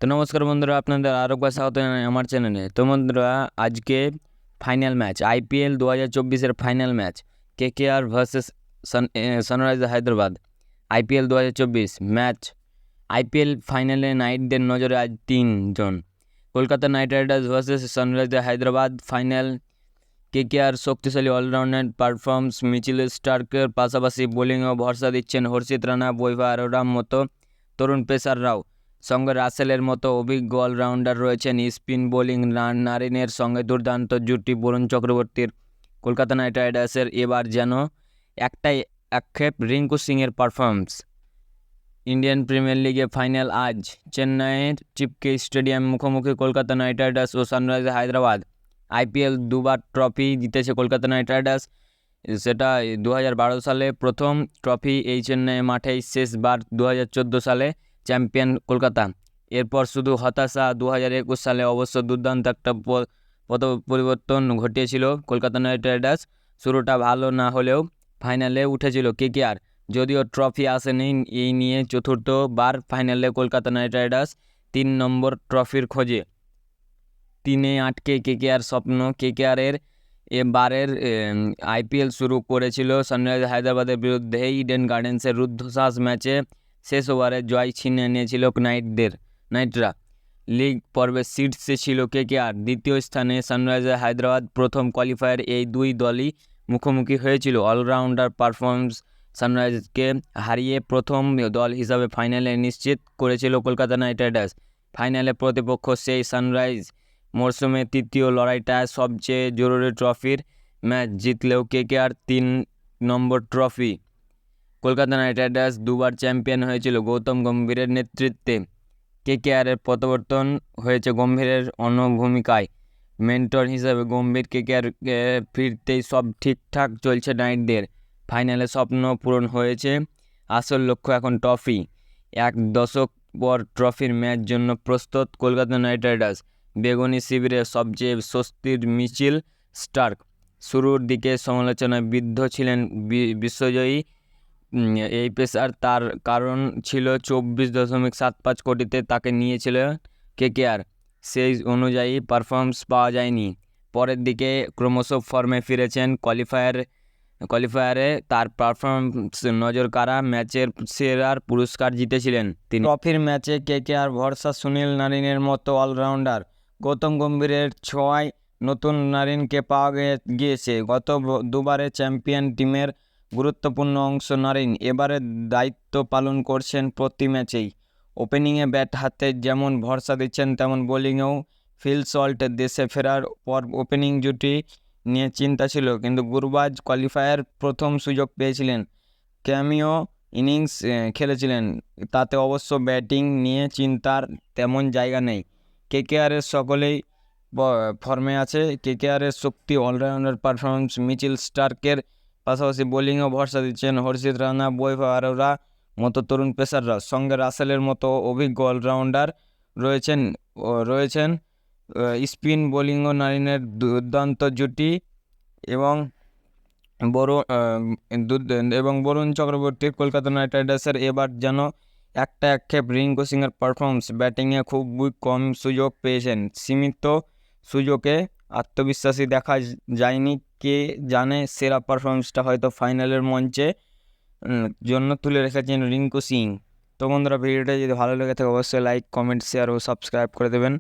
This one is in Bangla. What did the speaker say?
তো নমস্কার বন্ধুরা, আপনাদের আরও একবার স্বাগত জানাই আমার চ্যানেলে। তো বন্ধুরা, আজকে ফাইনাল ম্যাচ আইপিএল 2024-এর final match KKR versus Sunrisers Hyderabad. IPL 2024 match IPL ফাইনালে নাইটদের নজরে আজ তিনজন। Kolkata knight riders versus Sunrisers Hyderabad final. KKR শক্তিশালী অলরাউন্ডার পারফর্মস, মিচেল স্টার্কের পাশাপাশি বোলিংয়েও ভরসা দিচ্ছেন হর্ষিত রানা, বৈভব অরোরার মতো তরুণ পেসাররাও। সঙ্গে রাসেলের মতো অভিজ্ঞ অলরাউন্ডার রয়েছেন। স্পিন বোলিং নারিনের সঙ্গে দুর্দান্ত জুটি বরুণ চক্রবর্তীর। কলকাতা নাইট রাইডার্সের এবার যেন একটাই আক্ষেপ, রিঙ্কু সিংয়ের পারফরমেন্স। ইন্ডিয়ান প্রিমিয়ার লিগে ফাইনাল আজ চেন্নাইয়ের চিপকে স্টেডিয়াম মুখোমুখি কলকাতা নাইট রাইডার্স ও সানরাইজার্স হায়দ্রাবাদ। আইপিএল দুবার ট্রফি জিতেছে কলকাতা নাইট রাইডার্স, সেটা 2012 সালে প্রথম ট্রফি এই চেন্নাই মাঠেই, শেষবার 2014 সালে চ্যাম্পিয়ন কলকাতা। এরপর শুধু হতাশা। 2021 সালে অবশ্য দুর্দান্ত একটা পথ পরিবর্তন ঘটিয়েছিল কলকাতা নাইট রাইডার্স। শুরুটা ভালো না হলেও ফাইনালে উঠেছিল কেকেআর, যদিও ট্রফি আসেনি। এই নিয়ে চতুর্থবার ফাইনালে কলকাতা নাইট রাইডার্স 3 নম্বর ট্রফির খোঁজে। 3-এ আটকে কেকেআর স্বপ্ন। কেকেআরের এবারের আইপিএল শুরু করেছিল সানরাইজার্স হায়দ্রাবাদের বিরুদ্ধে ইডেন গার্ডেন্সের রুদ্ধশ্বাস ম্যাচে। শেষ ওভারে জয় ছিনিয়ে নিয়েছিল নাইটরা। লিগ পর্বে শীর্ষে ছিল কেকেআর, দ্বিতীয় স্থানে সানরাইজার্স হায়দ্রাবাদ। প্রথম কোয়ালিফায়ার এই দুই দলই মুখোমুখি হয়েছিল। অলরাউন্ডার পারফরমেন্স সানরাইজার্সকে হারিয়ে প্রথম দল হিসাবে ফাইনালে নিশ্চিত করেছিল কলকাতা নাইট রাইডার্স। ফাইনালে প্রতিপক্ষ সেই সানরাইজ। মরশুমে তৃতীয় লড়াইটা সবচেয়ে জরুরি ট্রফির ম্যাচ জিতলেও কেকেআর 3 নম্বর ট্রফি। কলকাতা নাইট রাইডার্স দুবার চ্যাম্পিয়ন হয়েছিল গৌতম গম্ভীরের নেতৃত্বে। কেকেআরের প্রত্যাবর্তন হয়েছে গম্ভীরের ভূমিকায়। মেন্টর হিসেবে গম্ভীর কেকেআরকে ফিরতেই সব ঠিকঠাক চলছে নাইটদের। ফাইনালে স্বপ্ন পূরণ হয়েছে, আসল লক্ষ্য এখন ট্রফি। 1 দশক পর ট্রফির ম্যাচ জন্য প্রস্তুত কলকাতা নাইট রাইডার্স। বেগুনি শিবিরে সবচেয়ে স্বস্তির মিচেল স্টার্ক। শুরুর দিকে সমালোচনায় বিদ্ধ ছিলেন বিশ্বজয়ী এই পেসার, তার কারণ ছিল 24.75 কোটিতে তাকে নিয়েছিল কেকেআর। সেই অনুযায়ী পারফরমেন্স পাওয়া যায়নি। পরের দিকে ক্রমশ ফর্মে ফিরেছেন। কোয়ালিফায়ারে তার পারফরমেন্স নজর কাড়া, ম্যাচের সেরার পুরস্কার জিতেছিলেন তিনি। ট্রফির ম্যাচে কেকেআর ভরসা সুনীল নারিনের মতো অলরাউন্ডার। গৌতম গম্ভীরের ছোঁয়ায় নতুন নারিনকে পাওয়া গিয়েছে। গত দুবারে চ্যাম্পিয়ন টিমের গুরুত্বপূর্ণ অংশ নারিন। এবারে দায়িত্ব পালন করছেন প্রতি ম্যাচেই। ওপেনিংয়ে ব্যাট হাতে যেমন ভরসা দিচ্ছেন, তেমন বোলিংয়েও। ফিল সল্ট দেশে ফেরার পর ওপেনিং জুটি নিয়ে চিন্তা ছিল, কিন্তু গুরবাজ কোয়ালিফায়ার প্রথম সুযোগ পেয়েছিলেন, ক্যামিও ইনিংস খেলেছিলেন। তাতে অবশ্য ব্যাটিং নিয়ে চিন্তার তেমন জায়গা নেই। কেকেআরের সকলেই ফর্মে আছে। কেকেআরের শক্তি অলরাউন্ডার পারফরমেন্স, মিচেল স্টার্কের পাশাপাশি বোলিংয়েও ভরসা দিচ্ছেন হর্ষিত রানা, বৈভব অরোরা মতো তরুণ পেসাররা। সঙ্গে রাসেলের মতো অভিজ্ঞ অলরাউন্ডার রয়েছেন। স্পিন বোলিংও নারিনের দুর্দান্ত জুটি এবং বরুণ চক্রবর্তীর। কলকাতা নাইট রাইডার্সের এবার যেন একটা আক্ষেপ, রিঙ্কু সিংয়ের পারফরমেন্স। ব্যাটিংয়ে খুবই কম সুযোগ পেয়েছেন, সীমিত সুযোগে আত্মবিশ্বাসী দেখা যায়নি। কে জানে, সেরা পারফরমেন্সটা হয়তো ফাইনালের মঞ্চে জন্য তুলে রেখেছেন রিঙ্কু সিং। তো বন্ধুরা, ভিডিওটা যদি ভালো লেগে থাকে অবশ্যই লাইক, কমেন্ট, শেয়ার ও সাবস্ক্রাইব করে দেবেন।